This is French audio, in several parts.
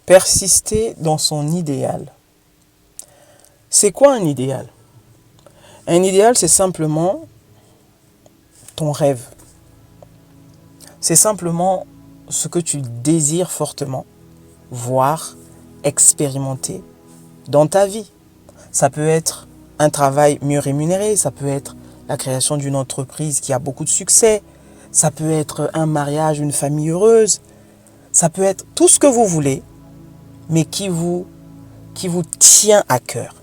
Persister dans son idéal. C'est quoi un idéal? Un idéal, c'est simplement ton rêve. C'est simplement ce que tu désires fortement voir, expérimenter dans ta vie. Ça peut être un travail mieux rémunéré, ça peut être la création d'une entreprise qui a beaucoup de succès, ça peut être un mariage, une famille heureuse, ça peut être tout ce que vous voulez, mais qui vous tient à cœur.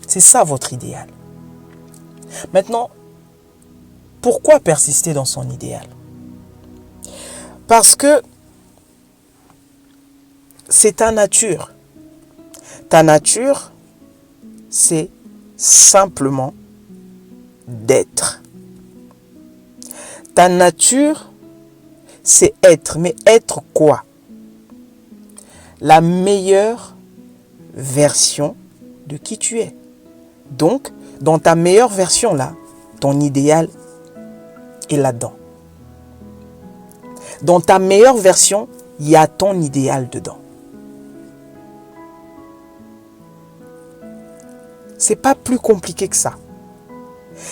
C'est ça votre idéal. Maintenant, pourquoi persister dans son idéal? Parce que c'est ta nature. Ta nature, c'est simplement d'être. Ta nature, c'est être. Mais être quoi? La meilleure version de qui tu es. Donc, dans ta meilleure version là, ton idéal est là-dedans. Dans ta meilleure version, il y a ton idéal dedans. C'est pas plus compliqué que ça.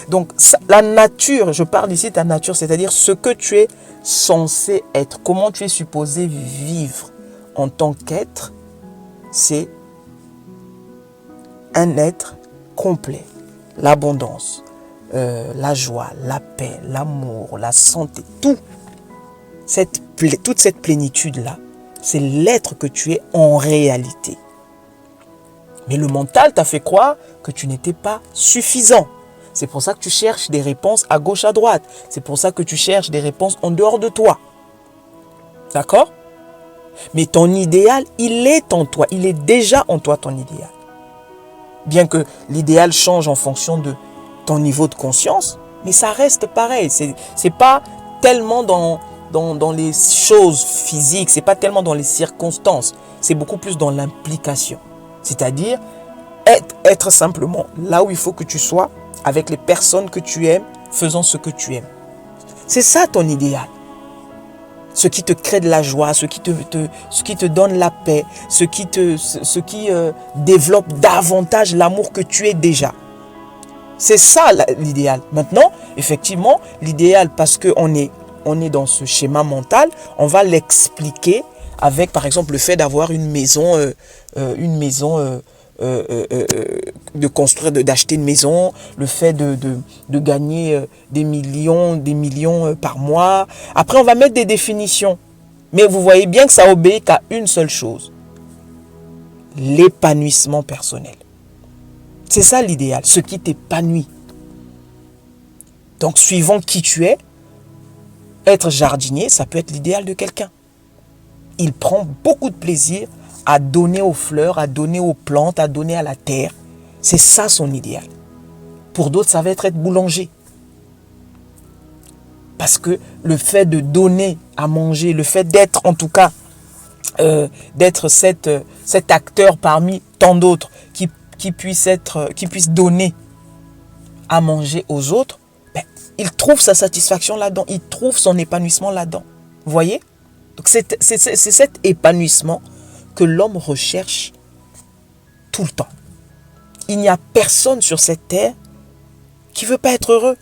Donc, la nature, je parle ici de ta nature, c'est-à-dire ce que tu es censé être, comment tu es supposé vivre en tant qu'être, c'est un être complet. L'abondance, la joie, la paix, l'amour, la santé, tout. Toute cette plénitude-là, c'est l'être que tu es en réalité. Mais le mental t'a fait croire que tu n'étais pas suffisant. C'est pour ça que tu cherches des réponses à gauche, à droite. C'est pour ça que tu cherches des réponses en dehors de toi. D'accord? Mais ton idéal, il est en toi. Il est déjà en toi, ton idéal. Bien que l'idéal change en fonction de ton niveau de conscience, mais ça reste pareil. C'est pas tellement dans les choses physiques, c'est pas tellement dans les circonstances. C'est beaucoup plus dans l'implication. C'est-à-dire être simplement là où il faut que tu sois, avec les personnes que tu aimes, faisant ce que tu aimes. C'est ça ton idéal. Ce qui te crée de la joie, ce qui te donne la paix, ce qui développe davantage l'amour que tu es déjà. C'est ça l'idéal. Maintenant, effectivement, l'idéal, parce qu'on est dans ce schéma mental, on va l'expliquer avec, par exemple, le fait d'avoir une maison, de construire, d'acheter une maison, le fait de gagner des millions par mois. Après, on va mettre des définitions. Mais vous voyez bien que ça obéit qu'à une seule chose. L'épanouissement personnel. C'est ça l'idéal, ce qui t'épanouit. Donc, suivant qui tu es, être jardinier, ça peut être l'idéal de quelqu'un. Il prend beaucoup de plaisir à donner aux fleurs, à donner aux plantes, à donner à la terre. C'est ça son idéal. Pour d'autres, ça va être boulanger. Parce que le fait de donner à manger, le fait d'être en tout cas, d'être cet acteur parmi tant d'autres qui puisse donner à manger aux autres, il trouve sa satisfaction là-dedans, il trouve son épanouissement là-dedans. Vous voyez? Donc c'est cet épanouissement que l'homme recherche tout le temps. Il n'y a personne sur cette terre qui ne veut pas être heureux.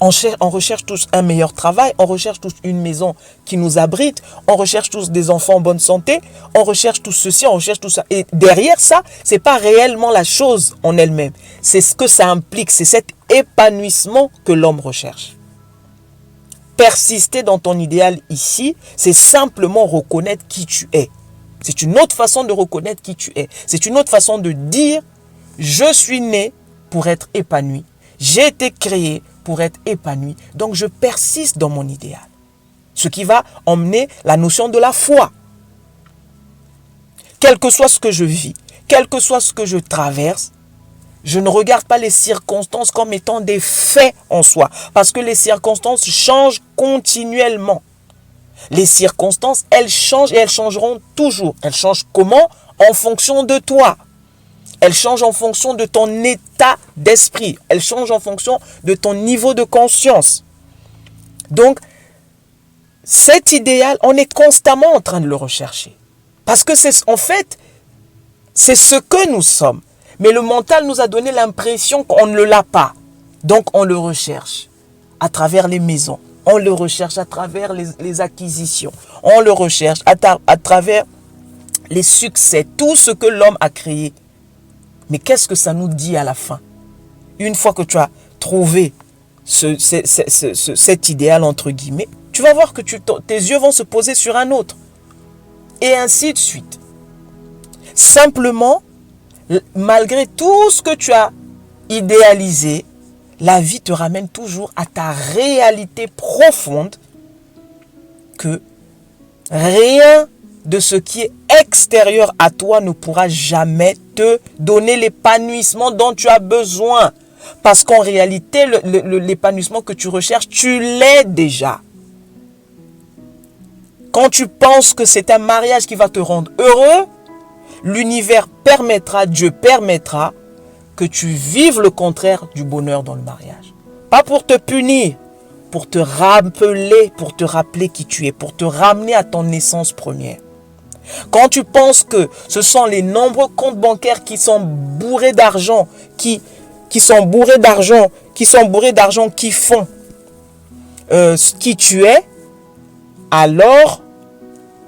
On recherche tous un meilleur travail, on recherche tous une maison qui nous abrite, on recherche tous des enfants en bonne santé, on recherche tout ceci, on recherche tout ça. Et derrière ça, ce n'est pas réellement la chose en elle-même. C'est ce que ça implique, c'est cet épanouissement que l'homme recherche. Persister dans ton idéal ici, c'est simplement reconnaître qui tu es. C'est une autre façon de reconnaître qui tu es. C'est une autre façon de dire, je suis né pour être épanoui. J'ai été créé pour être épanoui. Donc je persiste dans mon idéal. Ce qui va emmener la notion de la foi. Quel que soit ce que je vis, quel que soit ce que je traverse, je ne regarde pas les circonstances comme étant des faits en soi. Parce que les circonstances changent continuellement. Les circonstances, elles changent et elles changeront toujours. Elles changent comment? En fonction de toi. Elles changent en fonction de ton état d'esprit. Elles changent en fonction de ton niveau de conscience. Donc, cet idéal, on est constamment en train de le rechercher. Parce que c'est en fait, c'est ce que nous sommes. Mais le mental nous a donné l'impression qu'on ne l'a pas. Donc on le recherche à travers les maisons. On le recherche à travers les acquisitions. On le recherche à travers les succès. Tout ce que l'homme a créé. Mais qu'est-ce que ça nous dit à la fin? Une fois que tu as trouvé cet idéal, entre guillemets, tu vas voir que tes yeux vont se poser sur un autre. Et ainsi de suite. Simplement, malgré tout ce que tu as idéalisé, la vie te ramène toujours à ta réalité profonde que rien de ce qui est extérieur à toi ne pourra jamais te donner l'épanouissement dont tu as besoin. Parce qu'en réalité, l'épanouissement que tu recherches, tu l'es déjà. Quand tu penses que c'est un mariage qui va te rendre heureux, l'univers permettra, Dieu permettra que tu vives le contraire du bonheur dans le mariage. Pas pour te punir, pour te rappeler qui tu es, pour te ramener à ton essence première. Quand tu penses que ce sont les nombreux comptes bancaires qui sont bourrés d'argent, qui font qui tu es, alors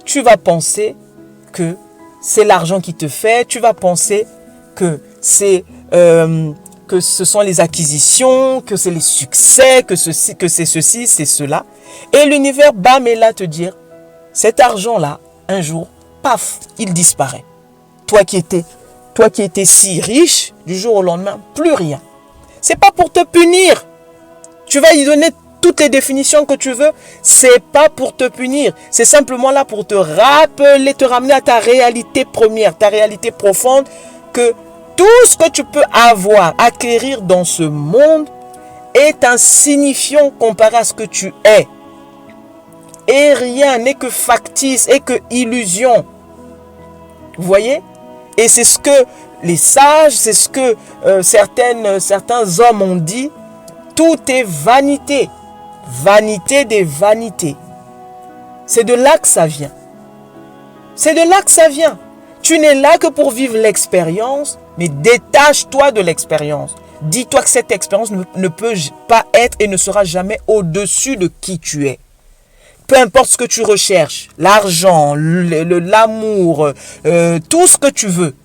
tu vas penser que c'est l'argent qui te fait, tu vas penser que c'est que ce sont les acquisitions, que c'est les succès, que c'est ceci, c'est cela. Et l'univers bam est là te dire, cet argent-là, un jour, paf, il disparaît. Toi qui étais si riche, du jour au lendemain, plus rien. C'est pas pour te punir. Tu vas y donner toutes les définitions que tu veux. C'est pas pour te punir. C'est simplement là pour te rappeler, te ramener à ta réalité première, ta réalité profonde, que tout ce que tu peux acquérir dans ce monde est insignifiant comparé à ce que tu es. Et rien n'est que factice et que illusion. Vous voyez? Et c'est ce que les sages, c'est ce que certains hommes ont dit. Tout est vanité. Vanité des vanités. C'est de là que ça vient. C'est de là que ça vient. Tu n'es là que pour vivre l'expérience, mais détache-toi de l'expérience. Dis-toi que cette expérience ne peut pas être et ne sera jamais au-dessus de qui tu es. Peu importe ce que tu recherches, l'argent, l'amour, tout ce que tu veux,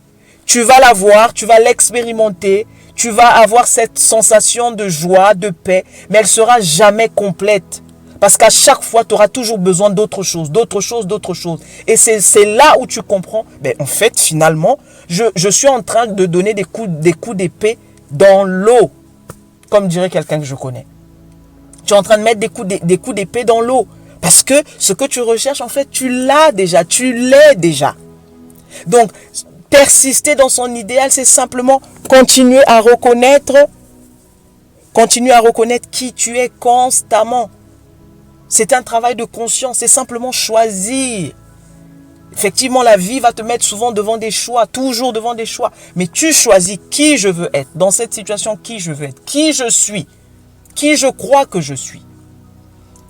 tu vas l'avoir, tu vas l'expérimenter, tu vas avoir cette sensation de joie, de paix, mais elle ne sera jamais complète. Parce qu'à chaque fois, tu auras toujours besoin d'autre chose, d'autre chose, d'autre chose. Et c'est là où tu comprends, en fait, finalement, je suis en train de donner des coups d'épée dans l'eau, comme dirait quelqu'un que je connais. Tu es en train de mettre des coups d'épée dans l'eau. Parce que ce que tu recherches, en fait, tu l'as déjà, tu l'es déjà. Donc, persister dans son idéal, c'est simplement continuer à reconnaître qui tu es constamment. C'est un travail de conscience, c'est simplement choisir. Effectivement, la vie va te mettre souvent devant des choix, toujours devant des choix. Mais tu choisis qui je veux être, dans cette situation, qui je veux être, qui je suis, qui je crois que je suis.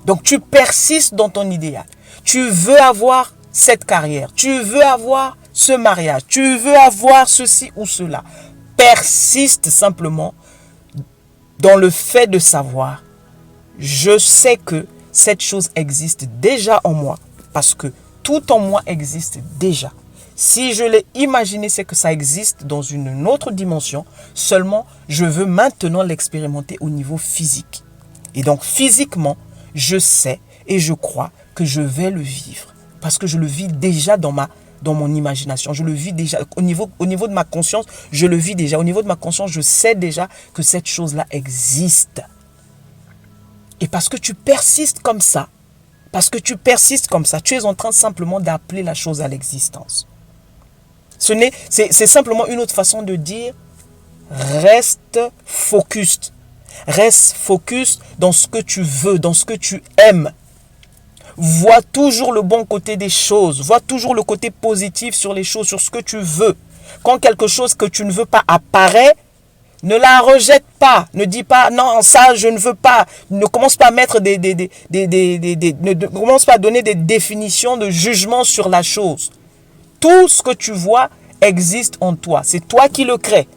Donc tu persistes dans ton idéal. Tu veux avoir cette carrière. Tu veux avoir ce mariage. Tu veux avoir ceci ou cela. Persiste simplement dans le fait de savoir. Je sais que cette chose existe déjà en moi. Parce que tout en moi existe déjà. Si je l'ai imaginé, c'est que ça existe dans une autre dimension. Seulement, je veux maintenant l'expérimenter au niveau physique. Et donc physiquement, je sais et je crois que je vais le vivre. Parce que je le vis déjà dans mon imagination. Je le vis déjà. Au niveau de ma conscience, je le vis déjà. Au niveau de ma conscience, je sais déjà que cette chose-là existe. Et parce que tu persistes comme ça, tu es en train simplement d'appeler la chose à l'existence. C'est simplement une autre façon de dire reste focus. Reste focus dans ce que tu veux, dans ce que tu aimes. Vois toujours le bon côté des choses. Vois toujours le côté positif sur les choses, sur ce que tu veux. Quand quelque chose que tu ne veux pas apparaît, ne la rejette pas. Ne dis pas non, ça je ne veux pas. Ne commence pas à mettre ne commence pas à donner des définitions de jugement sur la chose. Tout ce que tu vois existe en toi. C'est toi qui le crée.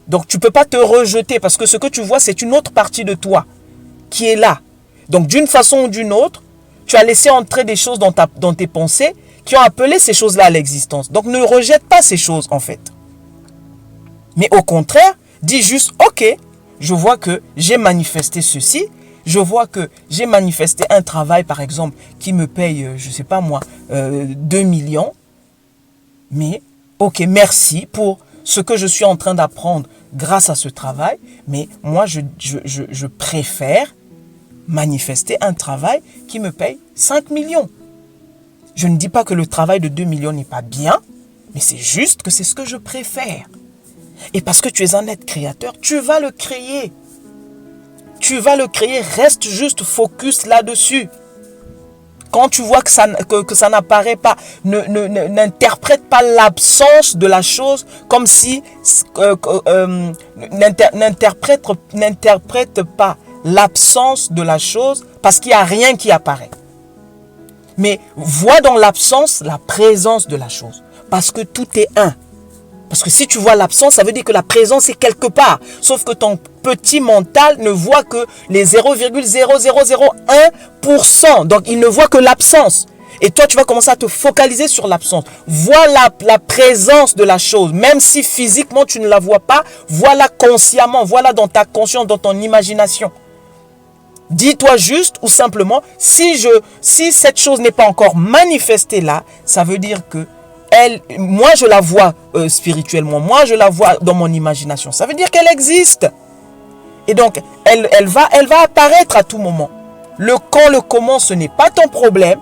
Donc tu ne peux pas te rejeter parce que ce que tu vois, c'est une autre partie de toi qui est là. Donc d'une façon ou d'une autre, tu as laissé entrer des choses dans tes pensées qui ont appelé ces choses-là à l'existence. Donc ne rejette pas ces choses en fait. Mais au contraire, dis juste, ok, je vois que j'ai manifesté ceci. Je vois que j'ai manifesté un travail, par exemple, qui me paye, je ne sais pas moi, 2 millions. Mais, ok, merci pour ce que je suis en train d'apprendre grâce à ce travail. Mais moi, je préfère manifester un travail qui me paye 5 millions. Je ne dis pas que le travail de 2 millions n'est pas bien, mais c'est juste que c'est ce que je préfère. Et parce que tu es un être créateur, tu vas le créer. Tu vas le créer, reste juste focus là-dessus. Quand tu vois que ça n'apparaît pas, n'interprète pas l'absence de la chose comme si... n'interprète pas l'absence de la chose parce qu'il n'y a rien qui apparaît. Mais vois dans l'absence la présence de la chose. Parce que tout est un. Parce que si tu vois l'absence, ça veut dire que la présence est quelque part. Sauf que ton petit mental ne voit que les 0,0001%. Donc, il ne voit que l'absence. Et toi, tu vas commencer à te focaliser sur l'absence. Vois la présence de la chose. Même si physiquement, tu ne la vois pas, vois-la consciemment. Vois-la dans ta conscience, dans ton imagination. Dis-toi juste ou simplement, si cette chose n'est pas encore manifestée là, ça veut dire que moi je la vois spirituellement, moi je la vois dans mon imagination. Ça veut dire qu'elle existe. Et donc, elle va apparaître à tout moment. Le quand, le comment, ce n'est pas ton problème.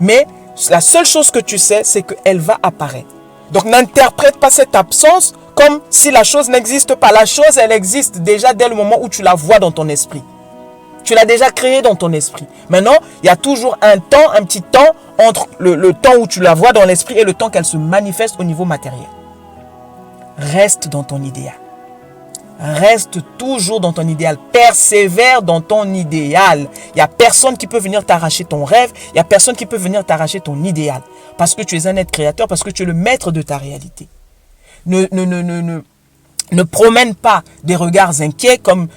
Mais la seule chose que tu sais, c'est qu'elle va apparaître. Donc, n'interprète pas cette absence comme si la chose n'existe pas. La chose, elle existe déjà dès le moment où tu la vois dans ton esprit. Tu l'as déjà créée dans ton esprit. Maintenant, il y a toujours un petit temps entre le temps où tu la vois dans l'esprit et le temps qu'elle se manifeste au niveau matériel. Reste dans ton idéal. Reste toujours dans ton idéal. Persévère dans ton idéal. Il n'y a personne qui peut venir t'arracher ton rêve. Il n'y a personne qui peut venir t'arracher ton idéal. Parce que tu es un être créateur, parce que tu es le maître de ta réalité. Ne promène pas des regards inquiets, comme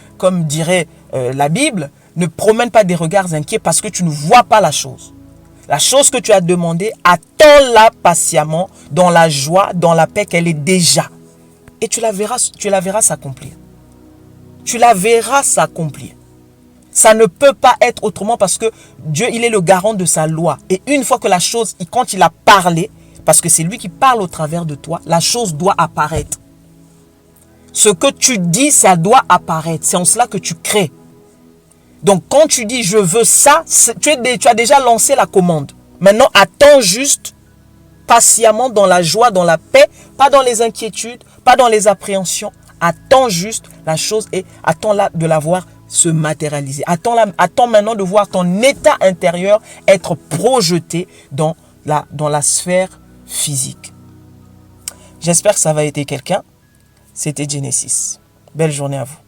dirait la Bible. Ne promène pas des regards inquiets parce que tu ne vois pas la chose. La chose que tu as demandée, attends-la patiemment, dans la joie, dans la paix qu'elle est déjà. Et tu la verras s'accomplir. Tu la verras s'accomplir. Ça ne peut pas être autrement parce que Dieu, il est le garant de sa loi. Et une fois que la chose, quand il a parlé, parce que c'est lui qui parle au travers de toi, la chose doit apparaître. Ce que tu dis, ça doit apparaître. C'est en cela que tu crées. Donc, quand tu dis « je veux ça », tu as déjà lancé la commande. Maintenant, attends juste patiemment dans la joie, dans la paix, pas dans les inquiétudes, pas dans les appréhensions. Attends juste la chose et attends-la de la voir se matérialiser. Attends maintenant de voir ton état intérieur être projeté dans la sphère physique. J'espère que ça va aider quelqu'un. C'était Genesis. Belle journée à vous.